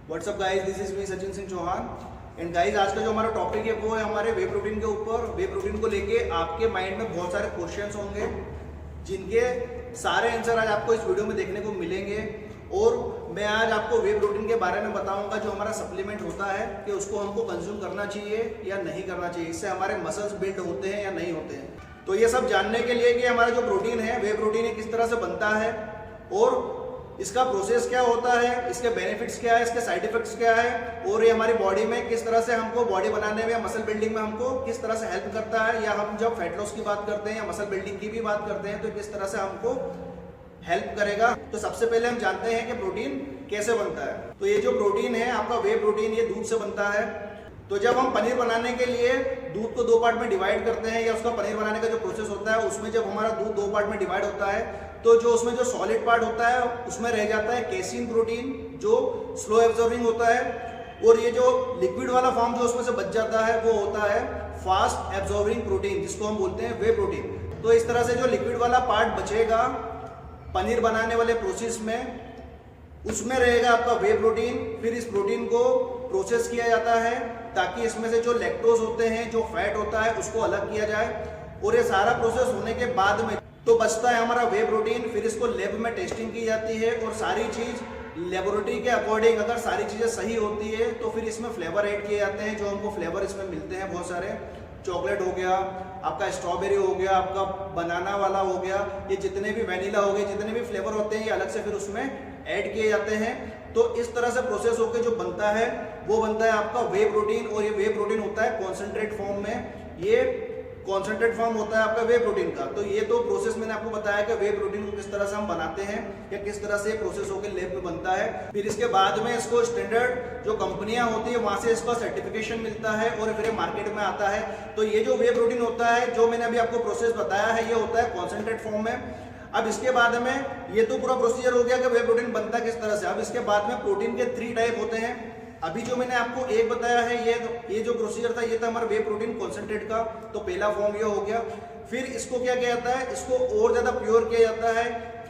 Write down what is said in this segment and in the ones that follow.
WhatsApp guys, this is me Sachin Singh Chauhan. And guys, आज का जो हमारा टॉपिक है वो है हमारे वे प्रोटीन के ऊपर। वे प्रोटीन को लेके आपके माइंड में बहुत सारे क्वेश्चंस होंगे जिनके सारे आंसर आज आपको इस वीडियो में देखने को मिलेंगे। और मैं आज आपको वे प्रोटीन के बारे में बताऊंगा जो हमारा सप्लीमेंट होता है कि उसको हमको कंज्यूम करना चाहिए या नहीं करना चाहिए, इससे हमारे मसल्स बिल्ड होते हैं या नहीं होते हैं। तो ये सब जानने के लिए कि हमारा जो प्रोटीन है, वे प्रोटीन किस तरह से बनता है और इसका प्रोसेस क्या होता है, इसके बेनिफिट्स क्या है, इसके साइड इफेक्ट्स क्या है, और ये हमारी बॉडी में किस तरह से हमको बॉडी बनाने में या मसल बिल्डिंग में हमको किस तरह से हेल्प करता है, या हम जब फैट लॉस की बात करते हैं या मसल बिल्डिंग की भी बात करते हैं तो किस तरह से हमको हेल्प करेगा। तो सबसे पहले हम जानते हैं कि प्रोटीन कैसे बनता है। तो ये जो प्रोटीन है आपका वे प्रोटीन, ये दूध से बनता है। तो जब हम पनीर बनाने के लिए दूध को दो पार्ट में डिवाइड करते हैं या उसका पनीर बनाने का जो प्रोसेस होता है उसमें जब हमारा दूध दो पार्ट में डिवाइड होता है तो जो उसमें जो सॉलिड पार्ट होता है उसमें रह जाता है केसिन प्रोटीन जो स्लो एब्जॉर्बिंग होता है, और ये जो लिक्विड वाला फॉर्म जो उसमें से बच जाता है वो होता है फास्ट एब्जॉर्बिंग प्रोटीन, जिसको हम बोलते हैं वे प्रोटीन। तो इस तरह से जो लिक्विड वाला पार्ट बचेगा पनीर बनाने वाले प्रोसेस में, उसमें रहेगा आपका वे प्रोटीन। फिर इस प्रोटीन को प्रोसेस किया जाता है ताकि इसमें से जो लैक्टोज होते हैं, जो फैट होता है, उसको अलग किया जाए। और ये सारा प्रोसेस होने के बाद में तो बचता है हमारा वे प्रोटीन। फिर इसको लैब में टेस्टिंग की जाती है और सारी चीज लेबोरेटरी के अकॉर्डिंग अगर सारी चीजें सही होती है तो फिर इसमें फ्लेवर ऐड किए जाते हैं। जो हमको फ्लेवर इसमें मिलते हैं बहुत सारे, चॉकलेट हो गया, आपका स्ट्रॉबेरी हो गया, आपका बनाना वाला हो गया, ये जितने भी वैनिला हो गए, जितने भी फ्लेवर होते हैं ये अलग से फिर उसमें ऐड किए जाते हैं। तो इस तरह से प्रोसेस होकर जो बनता है वो बनता है आपका वे प्रोटीन। और ये वे प्रोटीन होता है कॉन्सेंट्रेट फॉर्म में, ये कॉन्सेंट्रेट फॉर्म होता है आपका वे प्रोटीन का। तो ये तो प्रोसेस मैंने आपको बताया कि वे प्रोटीन को किस तरह से हम बनाते हैं या किस तरह से प्रोसेस होकर लैब में बनता है। फिर इसके बाद में इसको स्टैंडर्ड जो कंपनियां होती है वहां से इसका सर्टिफिकेशन मिलता है और फिर मार्केट में आता है। तो ये जो वे प्रोटीन होता है जो मैंने अभी आपको प्रोसेस बताया है ये होता है कॉन्सेंट्रेट फॉर्म में। अब इसके बाद में ये तो पूरा प्रोसीजर हो गया कि वे प्रोटीन बनता किस तरह से। अब इसके बाद में प्रोटीन के 3 टाइप होते हैं। अभी जो मैंने आपको एक बताया है ये जो प्रोसीजर था ये था हमारा वे प्रोटीन कॉन्सेंट्रेट का, तो पहला फॉर्म ये हो गया। फिर इसको क्या किया जाता है, इसको और ज्यादा प्योर किया जाता है।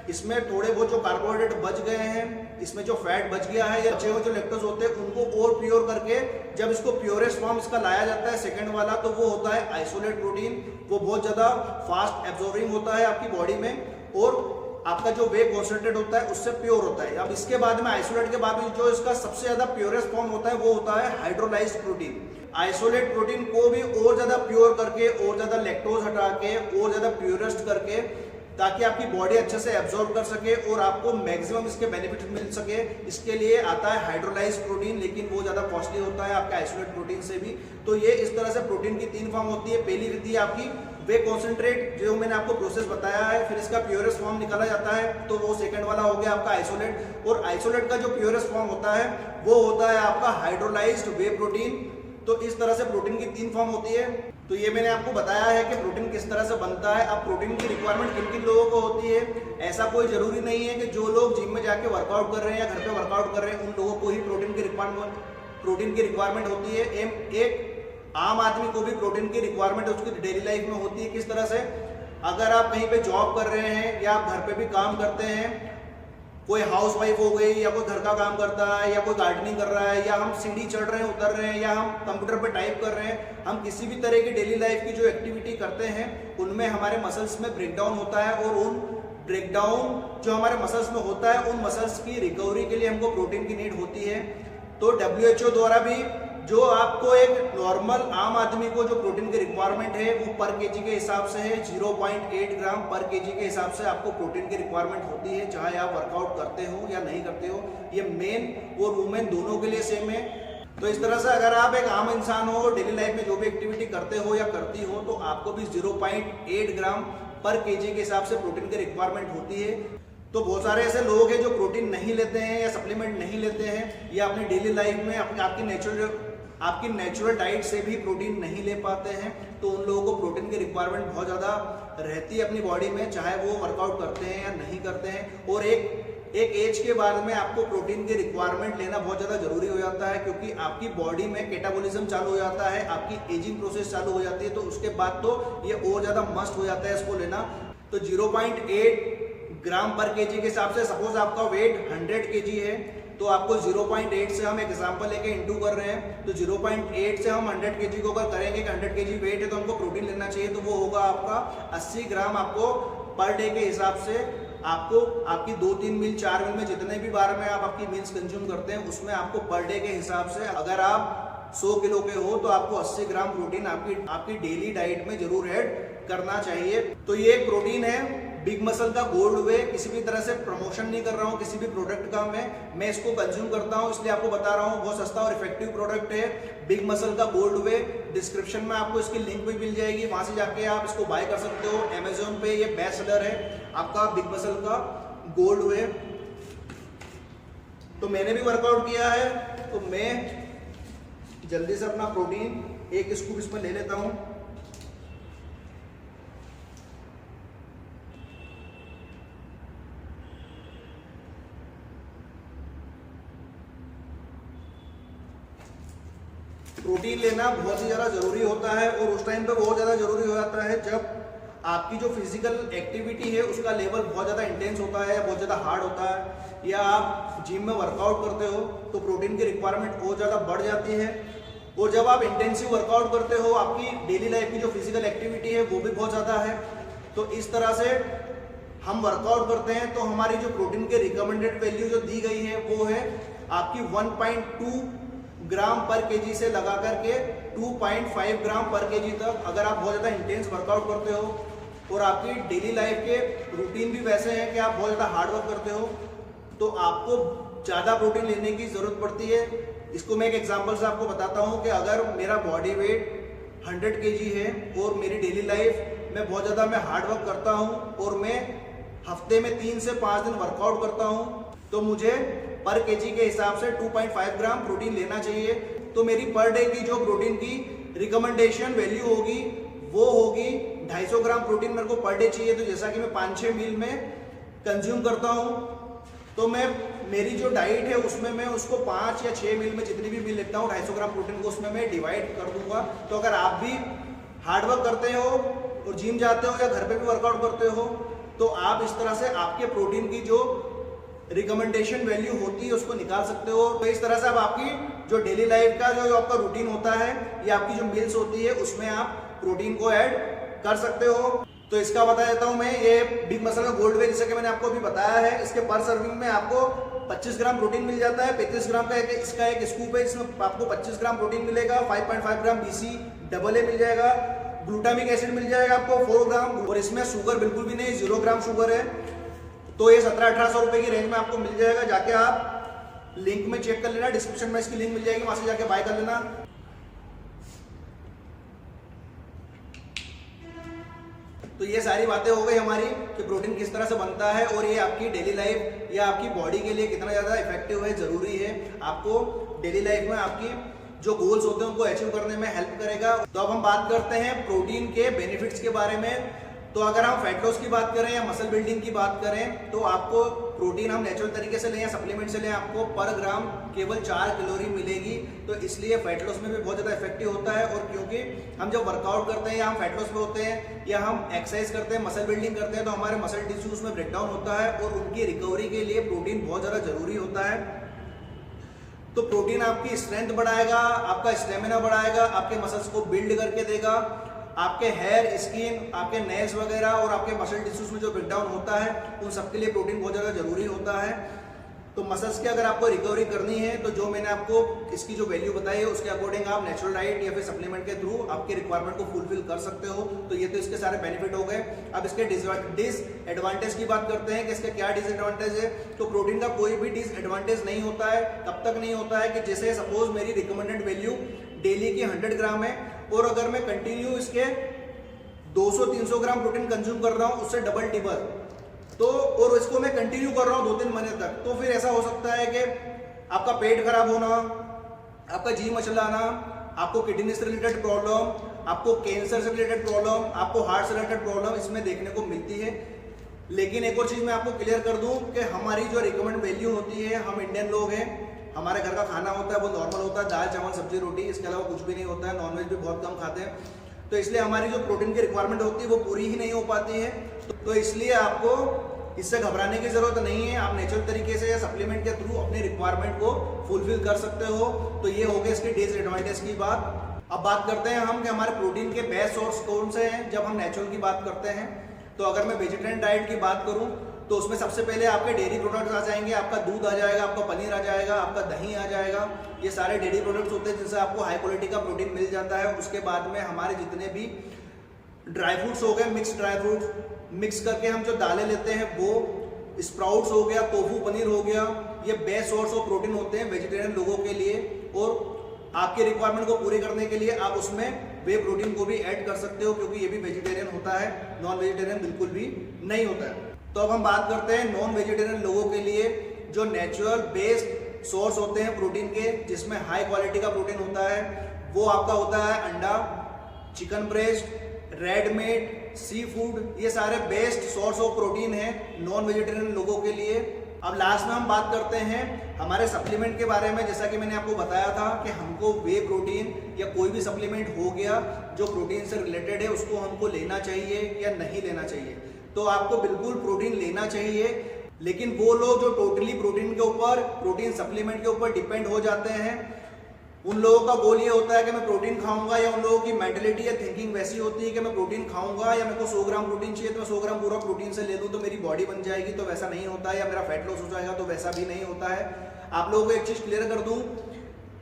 इसमें थोड़े बहुत जो कार्बोहाइड्रेट बच गए हैं, इसमें जो फैट बच गया है या बचे हुए जो लैक्टोज होते हैं उनको और प्योर करके जब इसको प्योरेस्ट फॉर्म इसका लाया जाता है सेकंड वाला, तो वो होता है आइसोलेट प्रोटीन। वो बहुत ज्यादा फास्ट एब्जॉर्बिंग होता है आपकी बॉडी में और आपका जो वे कॉन्सेंट्रेट होता है उससे प्योर होता है। अब इसके बाद में आइसोलेट के बाद में जो इसका सबसे ज्यादा प्योरेस्ट फॉर्म होता है वो होता है हाइड्रोलाइज्ड प्रोटीन। आइसोलेट प्रोटीन को भी और ज्यादा प्योर करके और ज्यादा लैक्टोज हटा के और ज्यादा प्योरेस्ट करके ताकि आपकी बॉडी अच्छे से एब्जॉर्ब कर सके और आपको मैक्सिमम इसके बेनिफिट मिल सके, इसके लिए आता है हाइड्रोलाइज्ड प्रोटीन, लेकिन वो ज्यादा कॉस्टली होता है आपके आइसोलेट प्रोटीन से भी। तो ये इस तरह से प्रोटीन की 3 फॉर्म होती है। पहली विधि आपकी वे कॉन्सेंट्रेट जो मैंने आपको प्रोसेस बताया है, फिर इसका प्योरेस्ट फॉर्म निकाला जाता है तो वो सेकंड वाला हो गया आपका आइसोलेट। और आइसोलेट का जो प्योरेस्ट फॉर्म होता है वो होता है आपका हाइड्रोलाइज्ड वे प्रोटीन। तो इस तरह से प्रोटीन की 3 फॉर्म होती है। तो ये मैंने आपको बताया है कि प्रोटीन किस तरह से बनता है। अब प्रोटीन की रिक्वायरमेंट किन किन लोगों को होती है, ऐसा कोई जरूरी नहीं है कि जो लोग जिम में जाके वर्कआउट कर रहे हैं या घर पे वर्कआउट कर रहे हैं उन लोगों को ही प्रोटीन की रिक्वायरमेंट होती है। एक आम आदमी को भी प्रोटीन की रिक्वायरमेंट उसकी डेली लाइफ में होती है। किस तरह से, अगर आप कहीं पे जॉब कर रहे हैं या आप घर पे भी काम करते हैं, कोई हाउस वाइफ हो गई या कोई घर का काम करता है या कोई गार्डनिंग कर रहा है या हम सीढ़ी चढ़ रहे हैं उतर रहे हैं या हम कंप्यूटर पे टाइप कर रहे हैं, हम किसी भी तरह की डेली लाइफ की जो एक्टिविटी करते हैं उनमें हमारे मसल्स में ब्रेकडाउन होता है और उन ब्रेकडाउन जो हमारे मसल्स में होता है उन मसल्स की रिकवरी के लिए हमको प्रोटीन की नीड होती है। तो WHO द्वारा भी जो आपको एक नॉर्मल आम आदमी को जो प्रोटीन की रिक्वायरमेंट है वो पर केजी के हिसाब से है 0.8 ग्राम पर केजी के हिसाब से आपको प्रोटीन की रिक्वायरमेंट होती है, चाहे आप वर्कआउट करते हो या नहीं करते हो। ये मेन और वुमेन दोनों के लिए सेम है। तो इस तरह से अगर आप एक आम इंसान हो, डेली लाइफ में जो भी एक्टिविटी करते हो या करती हो, तो आपको भी 0.8 ग्राम पर केजी के हिसाब से प्रोटीन की रिक्वायरमेंट होती है। तो बहुत सारे ऐसे लोग हैं जो प्रोटीन नहीं लेते हैं या सप्लीमेंट नहीं लेते हैं या अपनी डेली लाइफ में आपकी नेचुरल डाइट से भी प्रोटीन नहीं ले पाते हैं। तो उन लोगों को प्रोटीन की रिक्वायरमेंट बहुत ज़्यादा रहती है अपनी बॉडी में, चाहे वो वर्कआउट करते हैं या नहीं करते हैं। और एक एज के बाद में आपको प्रोटीन की रिक्वायरमेंट लेना बहुत ज़्यादा जरूरी हो जाता है, क्योंकि आपकी बॉडी में कैटाबॉलिज्म चालू हो जाता है, आपकी एजिंग प्रोसेस चालू हो जाती है। तो उसके बाद तो ये और ज़्यादा मस्ट हो जाता है इसको लेना। तो 0.8 ग्राम पर केजी के हिसाब से, सपोज आपका वेट 100 केजी है तो आपको 0.8 से हम एक एग्जांपल लेके इंटू कर रहे हैं, तो 0.8 से हम 100 kg को अगर करेंगे कि 100 kg वेट है तो हमको प्रोटीन लेना चाहिए, तो वो होगा आपका 80 ग्राम आपको पर डे के हिसाब से। आपको आपकी 2-3 मील 4 मील में जितने भी बार में आप आपकी मील्स कंज्यूम करते हैं उसमें आपको पर डे के हिसाब से अगर आप 100 किलो के हो तो आपको 80 ग्राम प्रोटीन आपकी डेली डाइट में जरूर ऐड करना चाहिए। तो ये एक प्रोटीन है बिग मसल का गोल्ड वे। किसी भी तरह से प्रमोशन नहीं कर रहा हूँ किसी भी प्रोडक्ट का, मैं इसको कंज्यूम करता हूँ इसलिए आपको बता रहा हूँ। बहुत सस्ता और इफेक्टिव प्रोडक्ट है बिग मसल का गोल्ड वे। डिस्क्रिप्शन में आपको इसकी लिंक भी मिल जाएगी, वहां से जाके आप इसको बाय कर सकते हो। अमेजोन पे ये बेस्ट सेलर है आपका बिग मसल का गोल्ड वे। तो मैंने भी वर्कआउट किया है, तो मैं जल्दी से अपना प्रोटीन एक स्कूप इसमें ले लेता हूँ। प्रोटीन लेना बहुत ही ज़्यादा ज़रूरी होता है और उस टाइम पे बहुत ज़्यादा ज़रूरी हो जाता है जब आपकी जो फिजिकल एक्टिविटी है उसका लेवल बहुत ज़्यादा इंटेंस होता है या बहुत ज़्यादा हार्ड होता है, या आप जिम में वर्कआउट करते हो तो प्रोटीन की रिक्वायरमेंट बहुत ज़्यादा बढ़ जाती है। और जब आप इंटेंसिव वर्कआउट करते हो आपकी डेली लाइफ की जो फिजिकल एक्टिविटी है वो भी बहुत ज़्यादा है। तो इस तरह से हम वर्कआउट करते हैं तो हमारी जो प्रोटीन के रिकमेंडेड वैल्यू जो दी गई है वो है आपकी 1.2 ग्राम पर केजी से लगा करके 2.5 ग्राम पर केजी तक। अगर आप बहुत ज़्यादा इंटेंस वर्कआउट करते हो और आपकी डेली लाइफ के रूटीन भी वैसे हैं कि आप बहुत ज़्यादा हार्ड वर्क करते हो तो आपको ज़्यादा प्रोटीन लेने की ज़रूरत पड़ती है। इसको मैं एक एग्जांपल से आपको बताता हूँ कि अगर मेरा बॉडी वेट 100 kg है और मेरी डेली लाइफ में बहुत ज़्यादा मैं हार्ड वर्क करता हूँ और मैं हफ्ते में 3 से 5 दिन वर्कआउट करता हूँ तो मुझे पर केजी के हिसाब से 2.5 ग्राम प्रोटीन लेना चाहिए। तो मेरी पर डे की जो प्रोटीन की रिकमेंडेशन वैल्यू होगी वो होगी 250 ग्राम प्रोटीन मेरे को पर डे चाहिए। तो जैसा कि मैं 5-6 मील में कंज्यूम करता हूँ तो मैं मेरी जो डाइट है उसमें मैं उसको 5 या 6 मील में जितनी भी मील लेता हूँ 250 ग्राम प्रोटीन को उसमें मैं डिवाइड कर दूंगा। तो अगर आप भी हार्ड वर्क करते हो और जिम जाते हो या घर पे भी वर्कआउट करते हो तो आप इस तरह से आपके प्रोटीन की जो रिकमेंडेशन वैल्यू होती है उसको निकाल सकते हो। तो इस तरह से आप आपकी जो डेली लाइफ का जो आपका रूटीन होता है या आपकी जो मील्स होती है उसमें आप प्रोटीन को ऐड कर सकते हो। तो इसका बता देता हूं मैं, ये बिग मसल का गोल्ड वे जैसे कि मैंने आपको अभी बताया है, इसके पर सर्विंग में आपको 25 ग्राम प्रोटीन मिल जाता है। 35 ग्राम का इसका एक स्कूप है, इसमें आपको 25 ग्राम प्रोटीन मिलेगा। 5.5 ग्राम BCAA मिल जाएगा। ग्लूटामिक एसिड मिल जाएगा आपको 4 ग्राम और इसमें शुगर बिल्कुल भी नहीं, 0 ग्राम शुगर है। तो ये 1700-1800 रुपए की रेंज में आपको मिल जाएगा। जाके आप लिंक में चेक कर लेना, डिस्क्रिप्शन में इसकी लिंक मिल जाएगी, वहां से जाके बाय कर लेना। तो ये सारी बातें हो गई हमारी कि प्रोटीन किस तरह से बनता है और ये आपकी डेली लाइफ या आपकी बॉडी के लिए कितना ज़्यादा इफेक्टिव है, ज़रूरी है। आपको डेली लाइफ में आपकी जो गोल्स होते हैं उनको अचीव करने में हेल्प करेगा। तो अब हम बात करते हैं प्रोटीन के बेनिफिट्स के बारे में। तो अगर हम फैट लॉस की बात करें या मसल बिल्डिंग की बात करें तो आपको प्रोटीन हम नेचुरल तरीके से लें या सप्लीमेंट से लें आपको पर ग्राम केवल 4 कैलोरी मिलेगी। तो इसलिए फैट लॉस में भी बहुत ज़्यादा इफेक्टिव होता है। और क्योंकि हम जब वर्कआउट करते हैं या हम फैट लॉस में होते हैं या हम एक्सरसाइज करते हैं, मसल बिल्डिंग करते हैं तो हमारे मसल टिश्यूज में ब्रेकडाउन होता है और उनकी रिकवरी के लिए प्रोटीन बहुत ज़्यादा जरूरी होता है। तो प्रोटीन आपकी स्ट्रेंथ बढ़ाएगा, आपका स्टेमिना बढ़ाएगा, आपके मसल्स को बिल्ड करके देगा। आपके हेयर, स्किन, आपके नेल्स वगैरह और आपके मसल टिश्यूज में जो ब्रेकडाउन होता है उन सबके लिए प्रोटीन बहुत ज़्यादा जरूरी होता है। तो मसल्स की अगर आपको रिकवरी करनी है तो जो मैंने आपको इसकी जो वैल्यू बताई है उसके अकॉर्डिंग आप नेचुरल डाइट या फिर सप्लीमेंट के थ्रू आपके रिक्वायरमेंट को फुलफिल कर सकते हो। तो ये तो इसके सारे बेनिफिट हो गए। अब इसके डिसएडवांटेज की बात करते हैं कि इसके क्या डिसएडवांटेज है। तो प्रोटीन का कोई भी डिसएडवांटेज नहीं होता है। तब तक नहीं होता है कि जैसे सपोज मेरी रिकमेंडेड वैल्यू डेली की 100 ग्राम है और अगर मैं कंटिन्यू इसके 200-300 ग्राम प्रोटीन कंज्यूम कर रहा हूं उससे डबल टिबल तो और इसको मैं कंटिन्यू कर रहा हूं 2-3 महीने तक, तो फिर ऐसा हो सकता है कि आपका पेट खराब होना, आपका जी मचलाना, आपको किडनी से रिलेटेड प्रॉब्लम, आपको कैंसर से रिलेटेड प्रॉब्लम, आपको हार्ट से रिलेटेड प्रॉब्लम इसमें देखने को मिलती है। लेकिन एक और चीज मैं आपको क्लियर कर दूं कि हमारी जो रिकमेंड वैल्यू होती है, हम इंडियन लोग हैं, हमारे घर का खाना होता है वो नॉर्मल होता है, दाल चावल सब्जी रोटी, इसके अलावा कुछ भी नहीं होता है। नॉनवेज भी बहुत कम खाते हैं, तो इसलिए हमारी जो प्रोटीन की रिक्वायरमेंट होती है वो पूरी ही नहीं हो पाती है। तो इसलिए आपको इससे घबराने की जरूरत नहीं है। आप नेचुरल तरीके से या सप्लीमेंट के थ्रू अपने रिक्वायरमेंट को फुलफिल कर सकते हो। तो ये हो गया इसके डिसएडवांटेज की बात। अब बात करते हैं हम कि हमारे प्रोटीन के बेस्ट सोर्स कौन से हैं जब हम नेचुरल की बात करते हैं। तो अगर मैं वेजिटेरियन डाइट की बात करूं तो उसमें सबसे पहले आपके डेयरी प्रोडक्ट्स आ जाएंगे, आपका दूध आ जाएगा, आपका पनीर आ जाएगा, आपका दही आ जाएगा। ये सारे डेयरी प्रोडक्ट्स होते हैं जिनसे आपको हाई क्वालिटी का प्रोटीन मिल जाता है। उसके बाद में हमारे जितने भी ड्राई फ्रूट्स हो गए, मिक्स ड्राई फ्रूट्स मिक्स करके हम जो दालें लेते हैं वो, स्प्राउट्स हो गया, टोफू पनीर हो गया, ये बेस्ट सोर्स ऑफ प्रोटीन होते हैं वेजिटेरियन लोगों के लिए। और आपके रिक्वायरमेंट को पूरी करने के लिए आप उसमें वे प्रोटीन को भी ऐड कर सकते हो क्योंकि ये भी वेजिटेरियन होता है, नॉन वेजिटेरियन बिल्कुल भी नहीं होता है। तो अब हम बात करते हैं नॉन वेजिटेरियन लोगों के लिए जो नेचुरल बेस्ड सोर्स होते हैं प्रोटीन के, जिसमें हाई क्वालिटी का प्रोटीन होता है। वो आपका होता है अंडा, chicken breast, red meat, sea food, ये सारे बेस्ट सोर्स ऑफ प्रोटीन है नॉन वेजिटेरियन लोगों के लिए। अब लास्ट में हम बात करते हैं हमारे सप्लीमेंट के बारे में। जैसा कि मैंने आपको बताया था कि हमको वे प्रोटीन या कोई भी सप्लीमेंट हो गया जो प्रोटीन से रिलेटेड है उसको हमको लेना चाहिए या नहीं लेना चाहिए। तो आपको बिल्कुल प्रोटीन लेना चाहिए, लेकिन वो लोग जो टोटली प्रोटीन के ऊपर, प्रोटीन सप्लीमेंट के ऊपर डिपेंड हो जाते हैं, उन लोगों का गोल ये होता है कि मैं प्रोटीन खाऊंगा, या उन लोगों की मेंटलिटी या थिंकिंग वैसी होती है कि मैं प्रोटीन खाऊंगा या मेरे को 100 ग्राम प्रोटीन चाहिए तो मैं 100 ग्राम पूरा प्रोटीन से ले लूं तो मेरी बॉडी बन जाएगी। तो वैसा नहीं होता है, या मेरा फैट लॉस हो जाएगा, तो वैसा भी नहीं होता है। आप लोगों को एक चीज क्लियर कर दूं,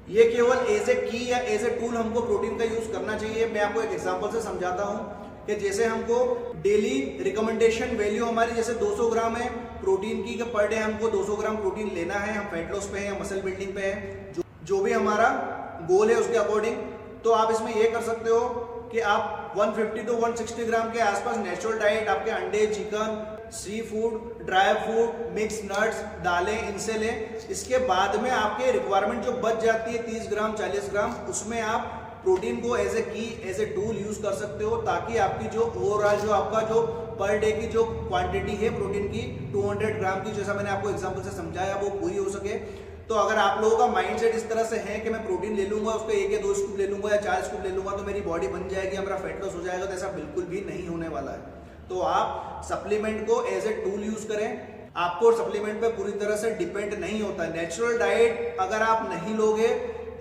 ये केवल एज ए की या एज ए टूल हमको प्रोटीन का यूज करना चाहिए। मैं आपको एक एग्जाम्पल से समझाता हूँ कि जैसे हमको डेली रिकमेंडेशन वैल्यू हमारी जैसे 200 ग्राम है प्रोटीन की, कि पर डे हमको 200 ग्राम प्रोटीन लेना है, हम फैट लॉस पे हैं या मसल बिल्डिंग पे है, जो भी हमारा गोल है उसके अकॉर्डिंग। तो आप इसमें ये कर सकते हो कि आप 150 to 160 ग्राम के आसपास नेचुरल डाइट, आपके अंडे, chicken, seafood, dry fruit, mix nuts, दालें, इनसे लें। इसके बाद में आपके रिक्वायरमेंट जो बच जाती है 30 ग्राम 40 ग्राम, उसमें आप प्रोटीन को एज ए की, एज ए टूल यूज कर सकते हो, ताकि आपकी जो ओवरऑल जो आपका जो पर डे की जो क्वांटिटी है प्रोटीन की 200 ग्राम की, जैसा मैंने आपको एग्जांपल से समझाया, वो पूरी हो सके। तो अगर आप लोगों का माइंडसेट इस तरह से है कि मैं प्रोटीन ले लूंगा, उसको 1 या 2 स्कूप ले लूंगा या 4 स्कूप ले लूंगा तो मेरी बॉडी बन जाएगी या मेरा फैट लॉस हो जाएगा, तो ऐसा बिल्कुल भी नहीं होने वाला है। तो आप सप्लीमेंट को एज ए टूल यूज करें, आपको सप्लीमेंट पे पूरी तरह से डिपेंड नहीं होता है। नेचुरल डाइट अगर आप नहीं लोगे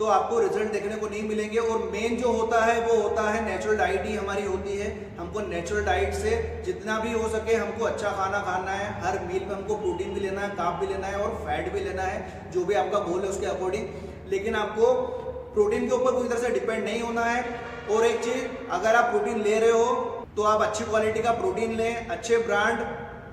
तो आपको रिजल्ट देखने को नहीं मिलेंगे। और मेन जो होता है वो होता है नेचुरल डाइट ही हमारी होती है। हमको नेचुरल डाइट से जितना भी हो सके हमको अच्छा खाना खाना है, हर मील में हमको प्रोटीन भी लेना है, कार्ब भी लेना है और फैट भी लेना है, जो भी आपका गोल है उसके अकॉर्डिंग। लेकिन आपको प्रोटीन के ऊपर पूरी तरह से डिपेंड नहीं होना है। और एक चीज, अगर आप प्रोटीन ले रहे हो तो आप अच्छी क्वालिटी का प्रोटीन लें, अच्छे ब्रांड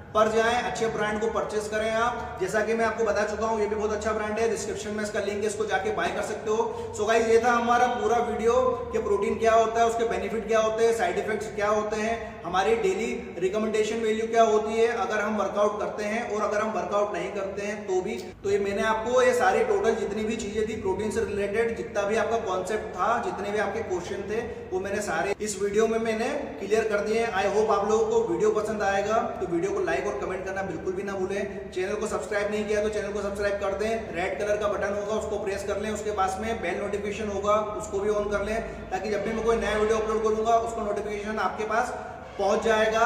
पर जाएं, अच्छे ब्रांड को परचेस करें आप। जैसा कि मैं आपको बता चुका हूं, ये भी बहुत अच्छा ब्रांड है, डिस्क्रिप्शन में इसका लिंक है, इसको जाके बाय कर सकते हो। सो गाइस, ये था हमारा पूरा वीडियो कि प्रोटीन क्या होता है, उसके बेनिफिट क्या होते हैं, साइड इफेक्ट्स क्या होते हैं, हमारी डेली रिकमेंडेशन वैल्यू क्या होती है अगर हम वर्कआउट करते हैं और अगर हम वर्कआउट नहीं करते हैं तो भी। तो ये मैंने आपको ये सारी टोटल जितनी भी चीजें थी प्रोटीन से रिलेटेड, जितना भी आपका कॉन्सेप्ट था, जितने भी आपके क्वेश्चन थे, वो मैंने सारे इस वीडियो में मैंने क्लियर कर दिए। आई होप आप लोगों को वीडियो पसंद आएगा। तो वीडियो को लाइक और कमेंट करना बिल्कुल भी ना भूलें। चैनल को सब्सक्राइब नहीं किया तो चैनल को सब्सक्राइब कर दें। रेड कलर का बटन होगा उसको प्रेस कर लें, उसके पास में बेल नोटिफिकेशन होगा उसको भी ऑन कर लें, ताकि जब भी मैं कोई नया वीडियो अपलोड करूंगा उसको नोटिफिकेशन आपके पास पहुंच जाएगा।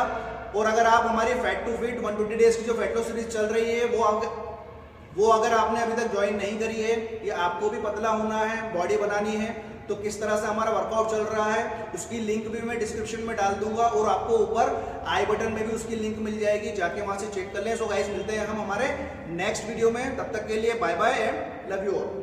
और अगर आप हमारी फैट टू फिट 120 डेज की जो फैट लॉस सीरीज चल रही है वो अगर आपने अभी तक ज्वाइन नहीं करी है, या आपको भी पतला होना है, बॉडी बनानी है, तो किस तरह से हमारा वर्कआउट चल रहा है उसकी लिंक भी मैं डिस्क्रिप्शन में डाल दूंगा और आपको ऊपर आई बटन में भी उसकी लिंक मिल जाएगी, जाके वहां से चेक कर लें। सो गाइस, मिलते हैं हम हमारे नेक्स्ट वीडियो में, तब तक के लिए bye bye and love you all.